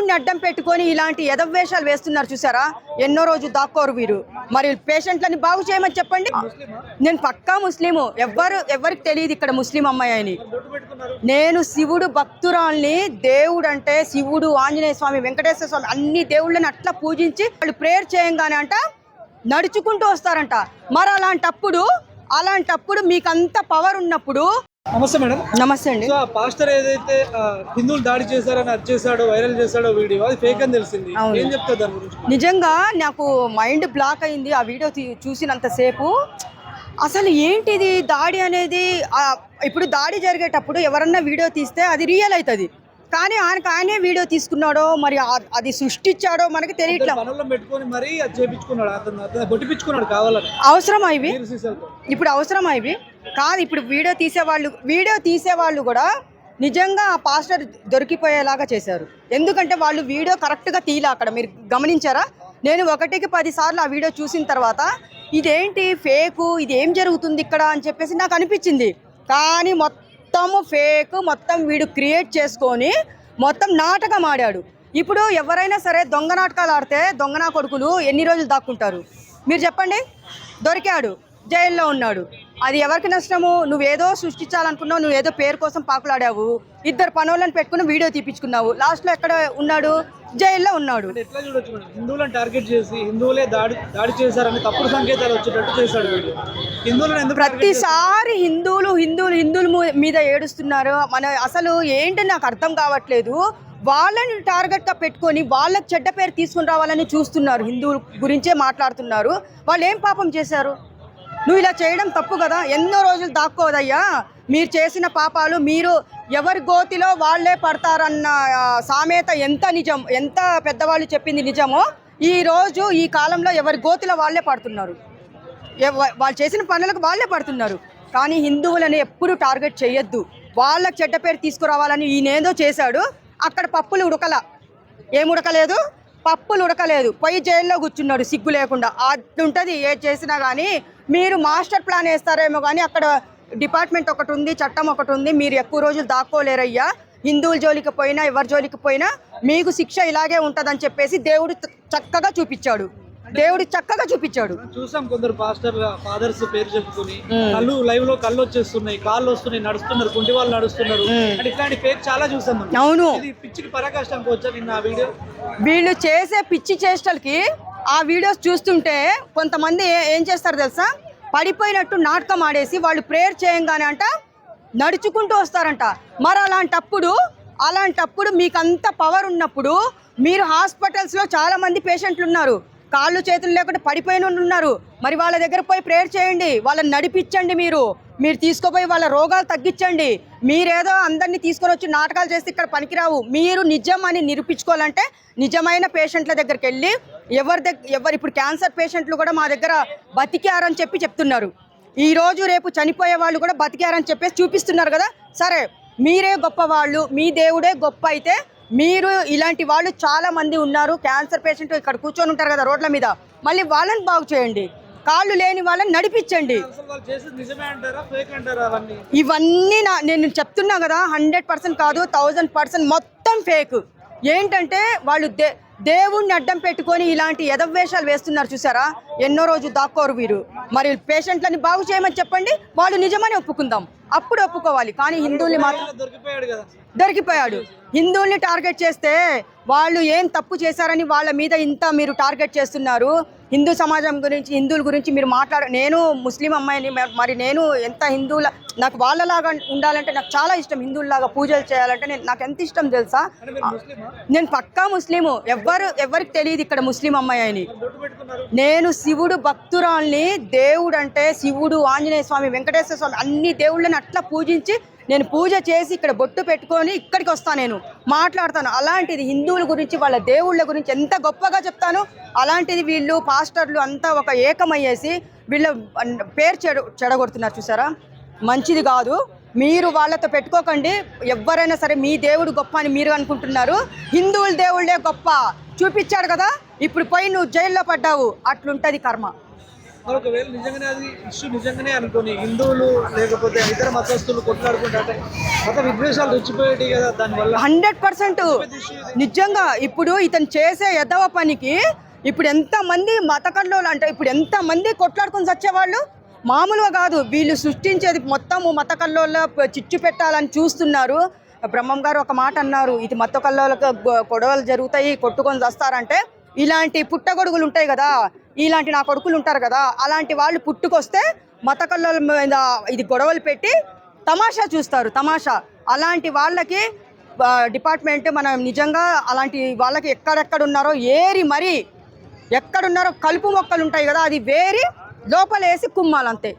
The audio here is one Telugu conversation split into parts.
దేవుణ్ణి అడ్డం పెట్టుకొని ఇలాంటి ఎదవేషాలు వేస్తున్నారు చూసారా. ఎన్నో రోజు దాక్కోరు వీరు. మరి పేషెంట్లని బాగు చేయమని చెప్పండి. నేను పక్కా ముస్లిము, ఎవరికి తెలియదు ఇక్కడ ముస్లిం అమ్మాయి అని. నేను శివుడు భక్తురాల్ని. దేవుడు అంటే శివుడు, ఆంజనేయ స్వామి, వెంకటేశ్వర స్వామి అన్ని దేవుళ్ళని అట్లా పూజించి వాళ్ళు ప్రేయర్ చేయంగానే అంట నడుచుకుంటూ వస్తారంట. మరి అలాంటప్పుడు మీకు అంత పవర్ ఉన్నప్పుడు. నమస్తే మేడం. నమస్తే అండి. సో పాస్టర్ ఏదైతే హిందువులు దాడి చేశారని అది చేశాడో, వైరల్ చేశాడో వీడియో, అది ఫేక్ అని తెలిసింది. ఏం చెప్తారు దాని గురించి? నిజంగా నాకు మైండ్ బ్లాక్ అయింది ఆ వీడియో చూసినంతసేపు. అసలు ఏంటిది దాడి అనేది? ఇప్పుడు దాడి జరిగేటప్పుడు ఎవరన్నా వీడియో తీస్తే అది రియల్ అవుతుంది. కానీ ఆయనే వీడియో తీసుకున్నాడో మరి అది సృష్టించాడో మనకి తెలియట్లేదు. అవసరమా ఇవి? ఇప్పుడు అవసరమా ఇవి? కాదు. ఇప్పుడు వీడియో తీసేవాళ్ళు కూడా నిజంగా ఆ పాస్టర్ దొరికిపోయేలాగా చేశారు. ఎందుకంటే వాళ్ళు వీడియో కరెక్ట్గా తీలా. అక్కడ మీరు గమనించారా? నేను 1కి 10 సార్లు ఆ వీడియో చూసిన తర్వాత ఇదేంటి ఫేకు, ఇది ఏం జరుగుతుంది ఇక్కడ అని చెప్పేసి నాకు అనిపించింది. కానీ మొత్తము ఫేక్, మొత్తం వీడు క్రియేట్ చేసుకొని మొత్తం నాటకం ఆడాడు. ఇప్పుడు ఎవరైనా సరే దొంగ నాటకాలు ఆడితే దొంగనా కొడుకులు ఎన్ని రోజులు దాక్కుంటారు మీరు చెప్పండి? దొరికాడు, జైల్లో ఉన్నాడు. అది ఎవరికి నష్టము? నువ్వేదో సృష్టించాలనుకున్నావు, నువ్వేదో పేరు కోసం పాకులాడావు, 2 పనులను పెట్టుకుని వీడియో తీపించుకున్నావు. లాస్ట్లో ఎక్కడ ఉన్నాడు? జైల్లో ఉన్నాడు. ఎట్లా చూడొచ్చు మేడం? హిందువులను టార్గెట్ చేసి హిందువులే దాడి చేశారని తప్పుడు సంకేతాలు వచ్చేటట్టు చేశాడు వీడియో. ప్రతిసారి హిందువుల మీద ఏడుస్తున్నారు. అసలు ఏంటి నాకు అర్థం కావట్లేదు. వాళ్ళని టార్గెట్గా పెట్టుకొని వాళ్ళకి చెడ్డ పేరు తీసుకుని రావాలని చూస్తున్నారు. హిందువుల గురించే మాట్లాడుతున్నారు. వాళ్ళు ఏం పాపం చేశారు? నువ్వు ఇలా చేయడం తప్పు కదా. ఎన్నో రోజులు దాక్కోదయ్యా. మీరు చేసిన పాపాలు మీరు ఎవరి గోతిలో వాళ్ళే పడతారన్న సామెత ఎంత నిజం, ఎంత పెద్దవాళ్ళు చెప్పింది నిజమో, ఈరోజు ఈ కాలంలో ఎవరి గోతిలో వాళ్ళే పడుతున్నారు. వాళ్ళు చేసిన పనులకు వాళ్ళే పడుతున్నారు. కానీ హిందువులని ఎప్పుడు టార్గెట్ చేయొద్దు. వాళ్ళకి చెడ్డ పేరు తీసుకురావాలని ఈయనేదో చేశాడు. అక్కడ పప్పులు ఏముడకలేదు, పప్పులు ఉడకలేదు. పోయి జైల్లో కూర్చున్నాడు సిగ్గు లేకుండా. అట్లుంటుంది ఏది చేసినా. కానీ మీరు మాస్టర్ ప్లాన్ వేస్తారేమో కానీ అక్కడ డిపార్ట్మెంట్ ఒకటి ఉంది, చట్టం ఒకటి ఉంది. మీరు ఎక్కువ రోజులు దాక్కోలేరయ్యా. హిందువుల జోలికి పోయినా ఎవరి జోలికి పోయినా మీకు శిక్ష ఇలాగే ఉంటుందని చెప్పేసి దేవుడు చక్కగా చూపించాడు. చూసాం కొందరు ఫాదర్స్ పేరు చెప్పుకుని లైవ్ లో కళ్ళు వచ్చేస్తున్నాయి, కాళ్ళు వస్తున్నాయి, నడుస్తున్నారు, కుంటి వాళ్ళు నడుస్తున్నారు. ఇట్లాంటి పేరు చాలా చూసాం. అవును. పిచ్చికి పరాకాష్ఠం వచ్చా నిన్న ఆ వీడియో. వీళ్ళు చేసే పిచ్చి చేష్టలకి ఆ వీడియోస్ చూస్తుంటే కొంతమంది ఏం చేస్తారు తెలుసా? పడిపోయినట్టు నాటకం ఆడేసి వాళ్ళు ప్రేయర్ చేయంగానే అంట నడుచుకుంటూ వస్తారంట. మరి అలాంటప్పుడు మీకు అంత పవర్ ఉన్నప్పుడు మీరు హాస్పిటల్స్లో చాలా మంది పేషెంట్లు ఉన్నారు, కాళ్ళు చేతులు లేకుండా పడిపోయిన ఉన్నారు. మరి వాళ్ళ దగ్గర పోయి ప్రేయర్ చేయండి, వాళ్ళని నడిపించండి. మీరు తీసుకుపోయి వాళ్ళ రోగాలు తగ్గించండి. మీరేదో అందరినీ తీసుకొని వచ్చి నాటకాలు చేస్తే ఇక్కడ పనికిరావు. మీరు నిజం అని నిరూపించుకోవాలంటే నిజమైన పేషెంట్ల దగ్గరికి వెళ్ళి ఎవరు ఇప్పుడు క్యాన్సర్ పేషెంట్లు కూడా మా దగ్గర బతికారని చెప్తున్నారు. ఈరోజు రేపు చనిపోయే వాళ్ళు కూడా బతికారని చెప్పేసి చూపిస్తున్నారు కదా. సరే, మీరే గొప్పవాళ్ళు, మీ దేవుడే గొప్ప అయితే మీరు ఇలాంటి వాళ్ళు చాలా మంది ఉన్నారు. క్యాన్సర్ పేషెంట్ ఇక్కడ కూర్చొని ఉంటారు కదా రోడ్ల మీద, మళ్ళీ వాళ్ళని బాగు చేయండి. కాళ్ళు లేని వాళ్ళని నడిపించండి. ఇవన్నీ నేను చెప్తున్నా కదా, 100% కాదు 1000% మొత్తం ఫేక్. ఏంటంటే వాళ్ళు దేవుణ్ణి అడ్డం పెట్టుకొని ఇలాంటి ఎదవేషాలు వేస్తున్నారు చూసారా. ఎన్నో రోజు దాక్కోరు వీరు. మరి పేషెంట్లని బాగు చేయమని చెప్పండి, వాళ్ళు నిజమని ఒప్పుకుందాం, అప్పుడు ఒప్పుకోవాలి. కానీ హిందువుల్ని మాత్రం దొరికిపోయాడు. హిందువుల్ని టార్గెట్ చేస్తే వాళ్ళు ఏం తప్పు చేశారని వాళ్ళ మీద ఇంత మీరు టార్గెట్ చేస్తున్నారు. హిందూ సమాజం గురించి, హిందువుల గురించి మీరు నేను ముస్లిం అమ్మాయిని, మరి నేను ఎంత హిందువుల, నాకు వాళ్ళలాగా ఉండాలంటే నాకు చాలా ఇష్టం. హిందువుల్లాగా పూజలు చేయాలంటే నాకు ఎంత ఇష్టం తెలుసా. నేను పక్కా ముస్లిము, ఎవరికి తెలియదు ఇక్కడ ముస్లిం అమ్మాయి అని. నేను శివుడు భక్తురాల్ని. దేవుడు అంటే శివుడు, ఆంజనేయ స్వామి, వెంకటేశ్వర స్వామి అన్ని దేవుళ్ళని అట్లా పూజించి నేను పూజ చేసి ఇక్కడ బొట్టు పెట్టుకొని ఇక్కడికి వస్తాను, నేను మాట్లాడతాను. అలాంటిది హిందువుల గురించి, వాళ్ళ దేవుళ్ళ గురించి ఎంత గొప్పగా చెప్తాను. అలాంటిది వీళ్ళు పాస్టర్లు అంతా ఒక ఏకమయ్యేసి వీళ్ళ పేరు చెడగొడుతున్నారు చూసారా. మంచిది కాదు. మీరు వాళ్ళతో పెట్టుకోకండి. ఎవరైనా సరే మీ దేవుడు గొప్ప అని మీరు అనుకుంటున్నారు. హిందువుల దేవుళ్ళే గొప్ప చూపించాడు కదా. ఇప్పుడు పోయి నువ్వు జైల్లో పడ్డావు, అట్లుంటుంది కర్మ. మరి ఒకవేళ నిజంగానే అది ఇష్యూ నిజంగానే అనుకోని హిందువులు లేకపోతే ఇతర మతస్థులు కొట్లాడుకుంటే మత విద్వేషాలు తెచ్చిపోయేటి కదా దానివల్ల 100% నిజంగా ఇప్పుడు ఇతను చేసే ఎదవ పనికి ఇప్పుడు ఎంతమంది మత కల్లోలు అంటే ఇప్పుడు ఎంతమంది కొట్లాడుకొని వచ్చేవాళ్ళు మామూలుగా కాదు. వీళ్ళు సృష్టించేది మొత్తము మత కల్లోల చిచ్చు పెట్టాలని చూస్తున్నారు. బ్రహ్మం గారు ఒక మాట అన్నారు, ఇది మత కల్లోలకు గొడవలు జరుగుతాయి, కొట్టుకొని వస్తారంటే ఇలాంటి పుట్టగొడుగులు ఉంటాయి కదా, ఇలాంటి నా కొడుకులు ఉంటారు కదా, అలాంటి వాళ్ళు పుట్టుకొస్తే మత కల్లోల మీద ఇది గొడవలు పెట్టి తమాషా చూస్తారు, తమాషా. అలాంటి వాళ్ళకి డిపార్ట్మెంట్ మనం నిజంగా అలాంటి వాళ్ళకి ఎక్కడెక్కడ ఉన్నారో ఏరి మరి ఎక్కడున్నారో కలుపు మొక్కలు ఉంటాయి కదా, అది వేరి లోపల వేసి కుమ్మాలంతే.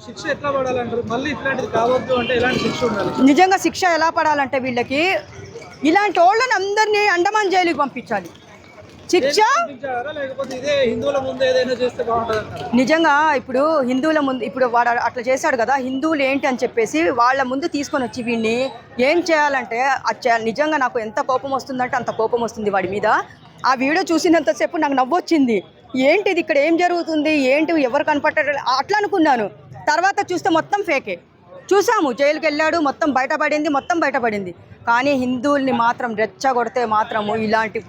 శిక్ష ఎట్లా పడాలంటారు? మళ్ళీ ఇట్లాంటిది కావద్దు అంటే ఎలాంటి శిక్ష ఉండాలి? నిజంగా శిక్ష ఎలా పడాలంటే వీళ్ళకి ఇలాంటి వాళ్ళని అందరినీ అండమాన్ జైలుకి పంపించాలి. శిక్ష లేకపోతే ఇదే హిందువుల ముందు ఏదైనా చేస్తే బాగుంటుంది. నిజంగా ఇప్పుడు హిందువుల ముందు ఇప్పుడు వాడు అట్లా చేశాడు కదా, హిందువులు ఏంటి అని చెప్పేసి వాళ్ళ ముందు తీసుకొని వచ్చి వీడిని ఏం చేయాలంటే నిజంగా నాకు ఎంత కోపం వస్తుందంటే అంత కోపం వస్తుంది వాడి మీద. ఆ వీడియో చూసినంతసేపు నాకు నవ్వొచ్చింది. ఏంటిది ఇక్కడ ఏం జరుగుతుంది, ఏంటి ఎవరు కనపడ్డారు అట్లా అనుకున్నాను. తర్వాత చూస్తే మొత్తం ఫేకే. చూసాము జైలుకి వెళ్ళాడు, మొత్తం బయటపడింది. కానీ హిందువుల్ని మాత్రం రెచ్చగొడితే మాత్రము ఇలాంటి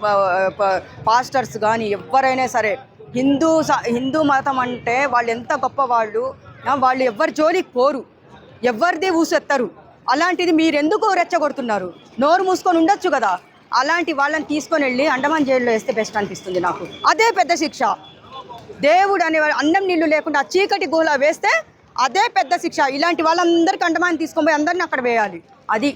పాస్టర్స్ కానీ ఎవరైనా సరే హిందూ మతం అంటే వాళ్ళు ఎంత గొప్పవాళ్ళు, వాళ్ళు ఎవరి జోలికి పోరు, ఎవరిది ఊసెత్తరు. అలాంటిది మీరు ఎందుకు రెచ్చగొడుతున్నారు? నోరు మూసుకొని ఉండొచ్చు కదా. అలాంటి వాళ్ళని తీసుకొని వెళ్ళి అండమాన్ జైల్లో వేస్తే బెస్ట్ అనిపిస్తుంది నాకు. అదే పెద్ద శిక్ష. దేవుడు అనే అన్నం నీళ్లు లేకుండా చీకటి గుహలో వేస్తే అదే పెద్ద శిక్ష. ఇలాంటి వాళ్ళందరికీ అండమాన్ తీసుకొని పోయి అందరినీ అక్కడ వేయాలి. అది